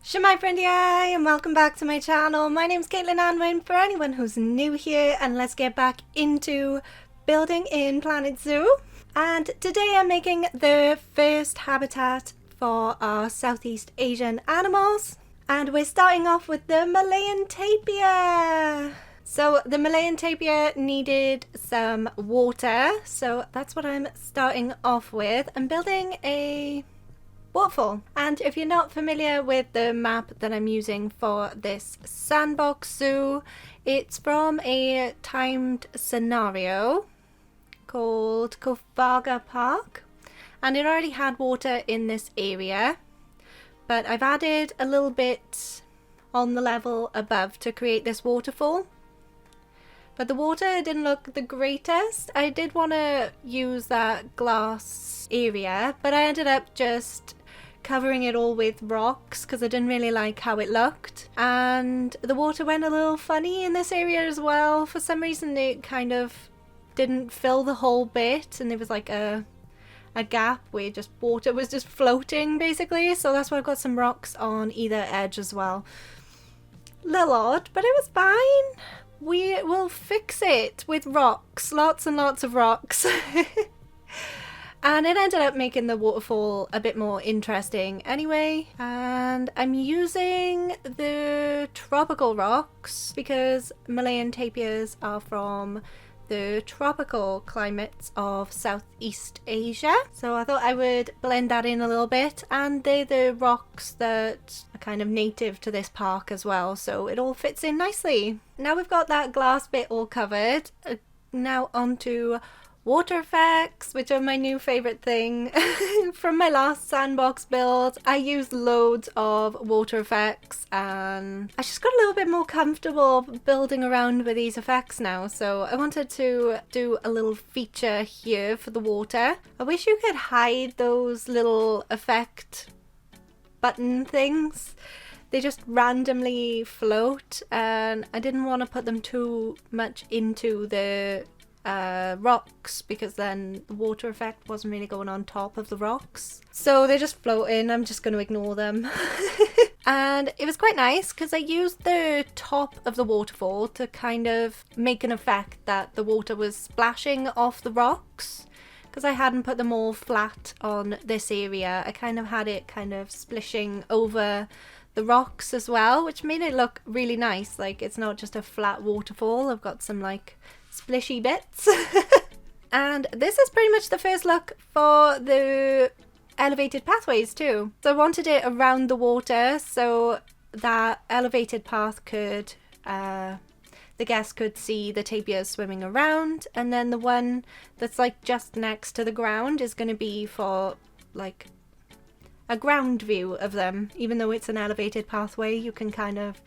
Shemai friendy and welcome back to my channel. My name's CaitlinAnwyn for anyone who's new here, and let's get back into building in Planet Zoo. And today I'm making the first habitat for our Southeast Asian animals, and we're starting off with the Malayan Tapir. So the Malayan Tapir needed some water, so that's what I'm starting off with. I'm building a waterfall, and if you're not familiar with the map that I'm using for this sandbox zoo, it's from a timed scenario called Cophaga Park, and it already had water in this area, but I've added a little bit on the level above to create this waterfall. But the water didn't look the greatest. I did want to use that glass area, but I ended up just covering it all with rocks because I didn't really like how it looked. And the water went a little funny in this area as well. For some reason it kind of didn't fill the whole bit, and there was like a gap where just water was just floating basically. So that's why I've got some rocks on either edge as well. Little odd, but it was fine. We will fix it with rocks, lots and lots of rocks. And it ended up making the waterfall a bit more interesting anyway. And I'm using the tropical rocks because Malayan tapirs are from the tropical climates of Southeast Asia. So I thought I would blend that in a little bit, and they're the rocks that are kind of native to this park as well, so it all fits in nicely. Now we've got that glass bit all covered, now onto water effects, which are my new favourite thing. From my last sandbox build, I used loads of water effects, and I just got a little bit more comfortable building around with these effects now, so I wanted to do a little feature here for the water. I wish you could hide those little effect button things. They just randomly float, and I didn't want to put them too much into the rocks because then the water effect wasn't really going on top of the rocks, so they're just floating. I'm just going to ignore them. And it was quite nice because I used the top of the waterfall to kind of make an effect that the water was splashing off the rocks, because I hadn't put them all flat on this area. I kind of had it kind of splishing over the rocks as well, which made it look really nice. Like, it's not just a flat waterfall, I've got some like splishy bits. And this is pretty much the first look for the elevated pathways too. So I wanted it around the water so that elevated path could the guests could see the tapirs swimming around, and then the one that's like just next to the ground is going to be for like a ground view of them. Even though it's an elevated pathway, you can kind of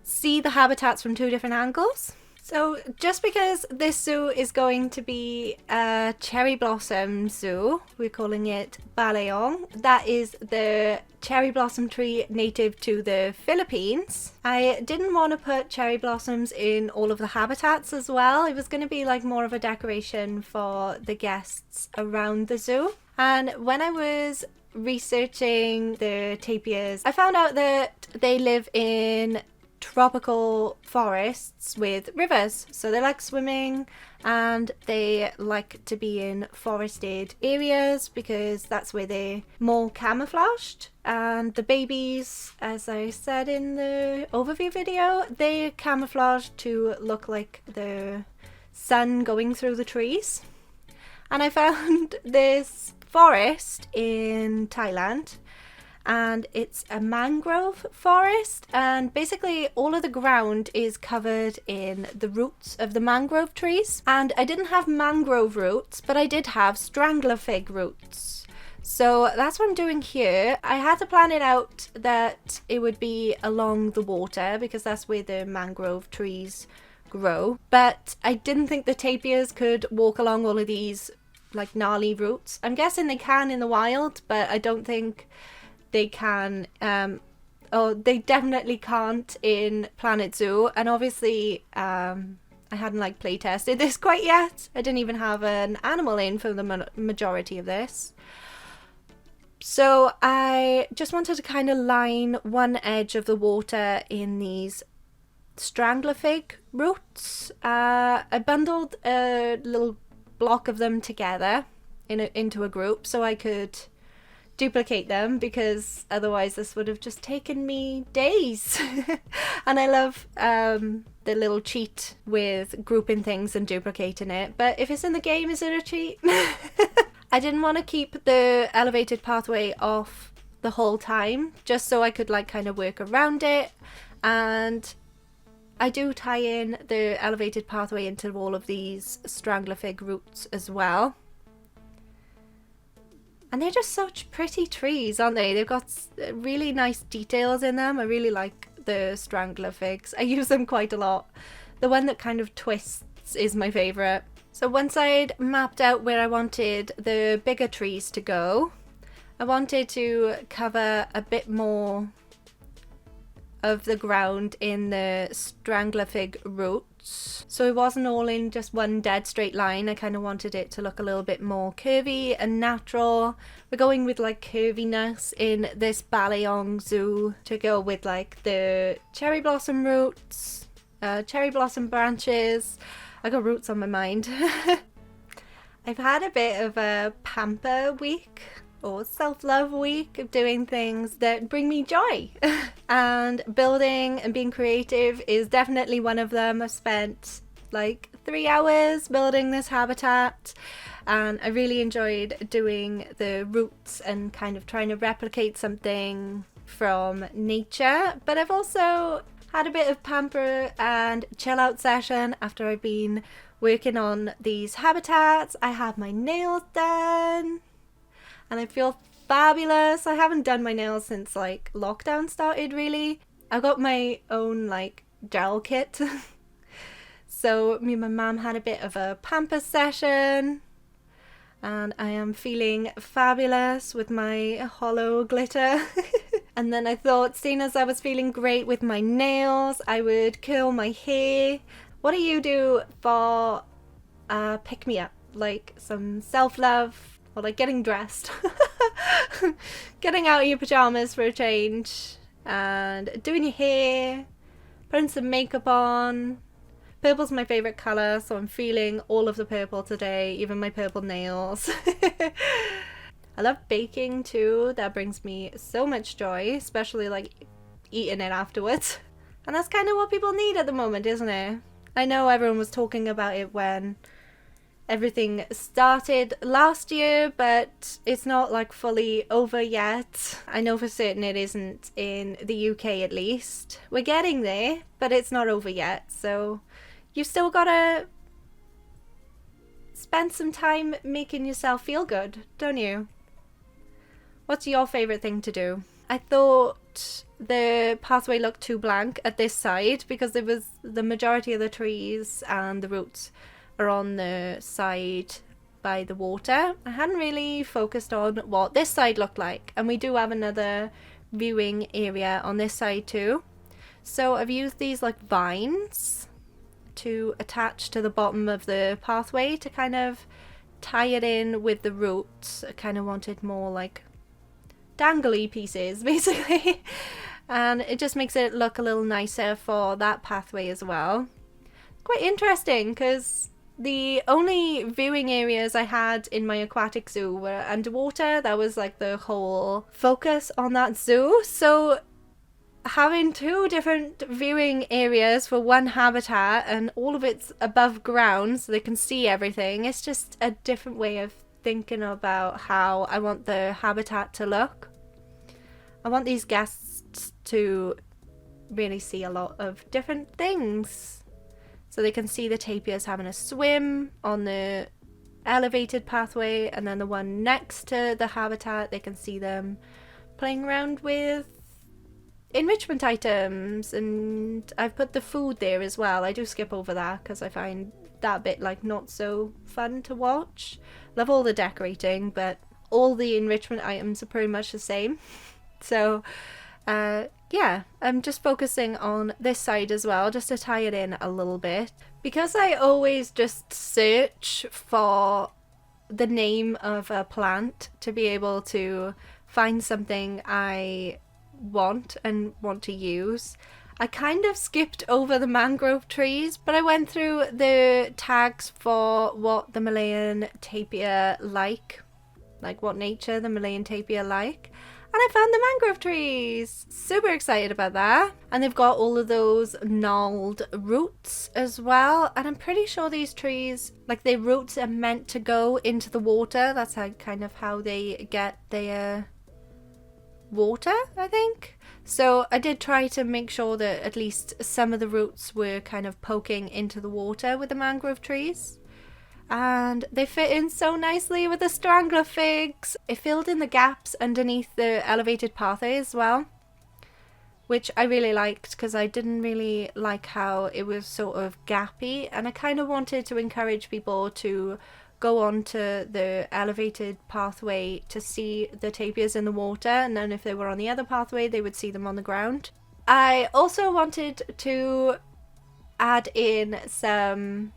see the habitats from two different angles. So just because this zoo is going to be a cherry blossom zoo, we're calling it Balayong. That is the cherry blossom tree native to the Philippines. I didn't want to put cherry blossoms in all of the habitats as well. It was going to be like more of a decoration for the guests around the zoo. And when I was researching the tapirs, I found out that they live in tropical forests with rivers, so they like swimming and they like to be in forested areas because that's where they're more camouflaged. And the babies, as I said in the overview video, they're camouflaged to look like the sun going through the trees. And I found this forest in Thailand, and it's a mangrove forest, and basically all of the ground is covered in the roots of the mangrove trees. And I didn't have mangrove roots, but I did have strangler fig roots. So that's what I'm doing here. I had to plan it out that it would be along the water because that's where the mangrove trees grow. But I didn't think the tapirs could walk along all of these like gnarly roots. I'm guessing they can in the wild, but I don't think they can, they definitely can't in Planet Zoo. And obviously I hadn't like play tested this quite yet. I didn't even have an animal in for the majority of this. So I just wanted to kind of line one edge of the water in these Strangler Fig Roots. I bundled a little block of them together into a group so I could duplicate them, because otherwise this would have just taken me days. And I love the little cheat with grouping things and duplicating it, but if it's in the game, is it a cheat? I didn't want to keep the elevated pathway off the whole time, just so I could like kind of work around it. And I do tie in the elevated pathway into all of these Strangler Fig Roots as well. And they're just such pretty trees, aren't they? They've got really nice details in them. I really like the Strangler Figs. I use them quite a lot. The one that kind of twists is my favourite. So once I'd mapped out where I wanted the bigger trees to go, I wanted to cover a bit more of the ground in the Strangler Fig Roots. So it wasn't all in just one dead straight line. I kind of wanted it to look a little bit more curvy and natural. We're going with like curviness in this Balayong zoo to go with like the cherry blossom roots, cherry blossom branches. I got roots on my mind. I've had a bit of a pamper week or self-love week of doing things that bring me joy. And building and being creative is definitely one of them. I've spent like 3 hours building this habitat, and I really enjoyed doing the roots and kind of trying to replicate something from nature. But I've also had a bit of pamper and chill out session after I've been working on these habitats. I had my nails done and I feel fabulous. I haven't done my nails since like lockdown started really. I got my own like gel kit. So me and my mum had a bit of a pamper session and I am feeling fabulous with my hollow glitter. And then I thought, seeing as I was feeling great with my nails, I would curl my hair. What do you do for pick me up? Like some self-love, or like getting dressed. Getting out of your pajamas for a change and doing your hair, putting some makeup on. Purple's my favourite colour, so I'm feeling all of the purple today, even my purple nails. I love baking too. That brings me so much joy, especially like eating it afterwards. And that's kind of what people need at the moment, isn't it? I know everyone was talking about it when everything started last year, but it's not like fully over yet. I know for certain it isn't in the UK at least. We're getting there, but it's not over yet. So you've still got to spend some time making yourself feel good, don't you? What's your favourite thing to do? I thought the pathway looked too blank at this side because there was the majority of the trees and the roots are on the side by the water. I hadn't really focused on what this side looked like, and we do have another viewing area on this side too. So I've used these like vines to attach to the bottom of the pathway to kind of tie it in with the roots. I kind of wanted more like dangly pieces basically, and it just makes it look a little nicer for that pathway as well. Quite interesting because the only viewing areas I had in my aquatic zoo were underwater. That was like the whole focus on that zoo. So having 2 different viewing areas for one habitat and all of it's above ground so they can see everything, it's just a different way of thinking about how I want the habitat to look. I want these guests to really see a lot of different things. So they can see the tapirs having a swim on the elevated pathway, and then the one next to the habitat, they can see them playing around with enrichment items. And I've put the food there as well. I do skip over that because I find that bit like not so fun to watch. Love all the decorating, but all the enrichment items are pretty much the same. So yeah, I'm just focusing on this side as well, just to tie it in a little bit. Because I always just search for the name of a plant to be able to find something I want to use. I kind of skipped over the mangrove trees, but I went through the tags for what the Malayan tapir like what nature the Malayan tapir like, and I found the mangrove trees. Super excited about that. And they've got all of those gnarled roots as well, and I'm pretty sure these trees, like, their roots are meant to go into the water. That's how they get their water, I think. So I did try to make sure that at least some of the roots were kind of poking into the water with the mangrove trees. And they fit in so nicely with the strangler figs. It filled in the gaps underneath the elevated pathway as well, which I really liked because I didn't really like how it was sort of gappy, and I kind of wanted to encourage people to go onto the elevated pathway to see the tapirs in the water, and then if they were on the other pathway they would see them on the ground. I also wanted to add in some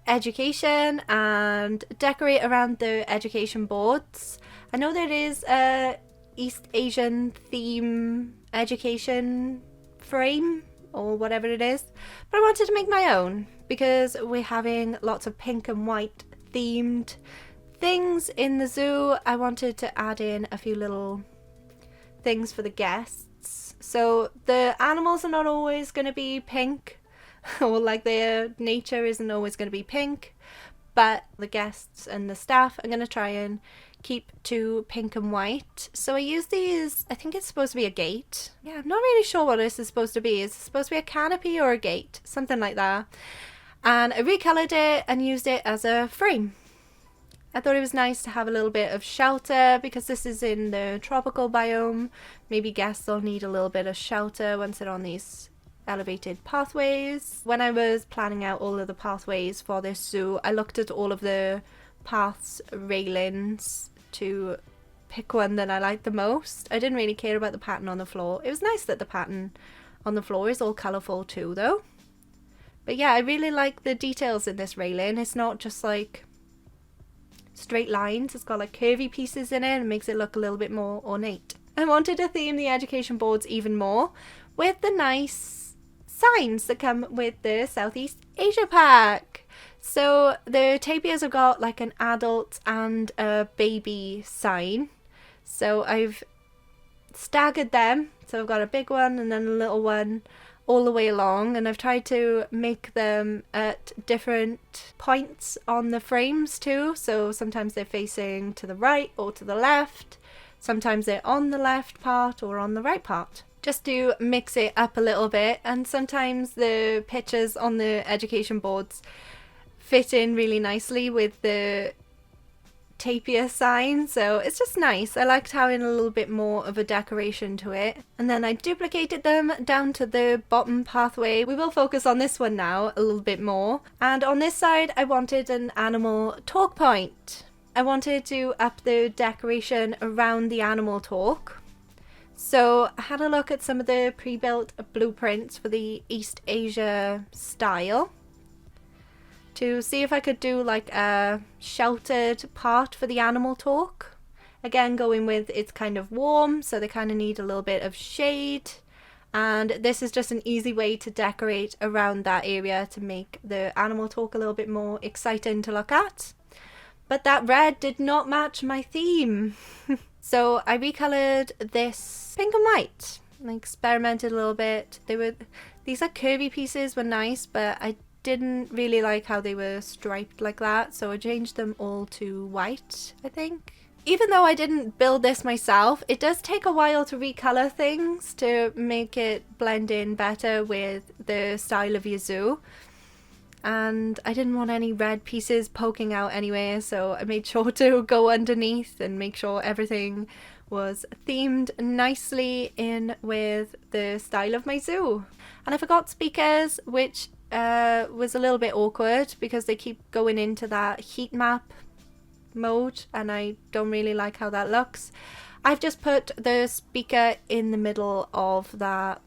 education and decorate around the education boards. I know there is a East Asian theme education frame or whatever it is, but I wanted to make my own because we're having lots of pink and white themed things in the zoo. I wanted to add in a few little things for the guests. So the animals are not always going to be pink, or like their nature isn't always going to be pink, but the guests and the staff are going to try and keep to pink and white. So I used these, I think it's supposed to be a gate. Yeah, I'm not really sure what this is supposed to be. Is it supposed to be a canopy or a gate? Something like that. And I recolored it and used it as a frame. I thought it was nice to have a little bit of shelter because this is in the tropical biome. Maybe guests will need a little bit of shelter once they're on these elevated pathways. When I was planning out all of the pathways for this zoo, I looked at all of the paths railings to pick one that I liked the most. I didn't really care about the pattern on the floor. It was nice that the pattern on the floor is all colourful too though. But yeah, I really like the details in this railing. It's not just like straight lines. It's got like curvy pieces in it and makes it look a little bit more ornate. I wanted to theme the education boards even more with the nice signs that come with the Southeast Asia pack. So the tapirs have got like an adult and a baby sign. So I've staggered them. So I've got a big one and then a little one all the way along, and I've tried to make them at different points on the frames too. So sometimes they're facing to the right or to the left. Sometimes they're on the left part or on the right part, just to mix it up a little bit. And sometimes the pictures on the education boards fit in really nicely with the tapir sign, so it's just nice. I liked having a little bit more of a decoration to it. And then I duplicated them down to the bottom pathway. We will focus on this one now a little bit more. And on this side I wanted an animal talk point. I wanted to up the decoration around the animal talk. So I had a look at some of the pre-built blueprints for the East Asia style to see if I could do like a sheltered part for the animal talk. Again, going with it's kind of warm, so they kind of need a little bit of shade. And this is just an easy way to decorate around that area to make the animal talk a little bit more exciting to look at. But that red did not match my theme. So I recolored this pink and white. I experimented a little bit. These like curvy pieces were nice, but I didn't really like how they were striped like that, so I changed them all to white, I think. Even though I didn't build this myself, it does take a while to recolor things to make it blend in better with the style of your zoo. And I didn't want any red pieces poking out anyway, so I made sure to go underneath and make sure everything was themed nicely in with the style of my zoo. And I forgot speakers, which was a little bit awkward because they keep going into that heat map mode and I don't really like how that looks. I've just put the speaker in the middle of that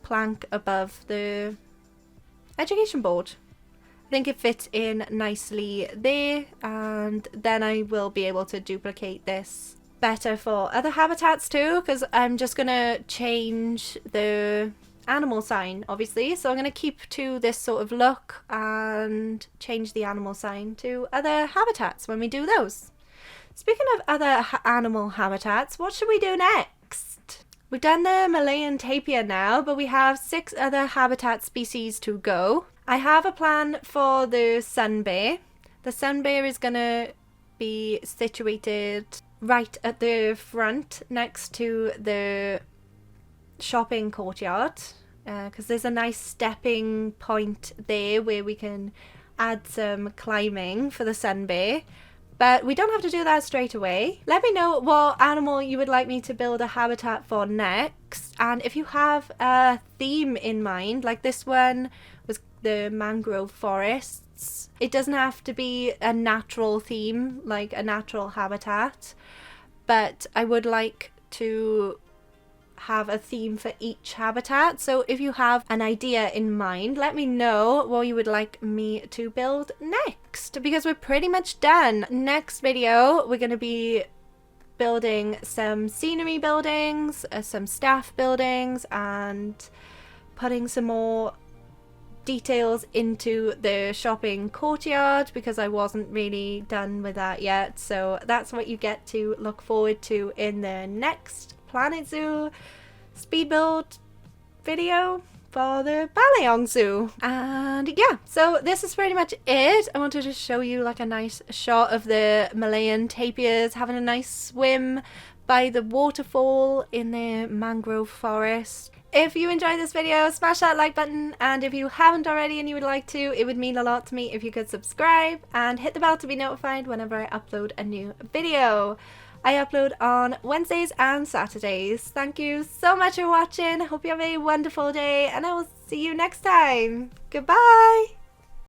plank above the education board, I think it fits in nicely there, and then I will be able to duplicate this better for other habitats too, because I'm just gonna change the animal sign obviously, so I'm gonna keep to this sort of look and change the animal sign to other habitats when we do those. Speaking of other animal habitats, what should we do next? We've done the Malayan Tapir now, but we have 6 other habitat species to go. I have a plan for the sun bear. The sun bear is gonna be situated right at the front next to the shopping courtyard, because there's a nice stepping point there where we can add some climbing for the sun bear. But we don't have to do that straight away. Let me know what animal you would like me to build a habitat for next. And if you have a theme in mind, like this one was the Mangrove Forests. It doesn't have to be a natural theme, like a natural habitat. But I would like to have a theme for each habitat. So if you have an idea in mind, let me know what you would like me to build next, because we're pretty much done. Next video we're going to be building some scenery buildings, some staff buildings, and putting some more details into the shopping courtyard, because I wasn't really done with that yet. So that's what you get to look forward to in the next Planet Zoo speed build video for the Balayong Zoo. And yeah, so this is pretty much it. I wanted to show you like a nice shot of the Malayan tapirs having a nice swim by the waterfall in the mangrove forest. If you enjoyed this video, smash that like button, and if you haven't already and you would like to, it would mean a lot to me if you could subscribe and hit the bell to be notified whenever I upload a new video. I upload on Wednesdays and Saturdays. Thank you so much for watching. Hope you have a wonderful day, and I will see you next time. Goodbye!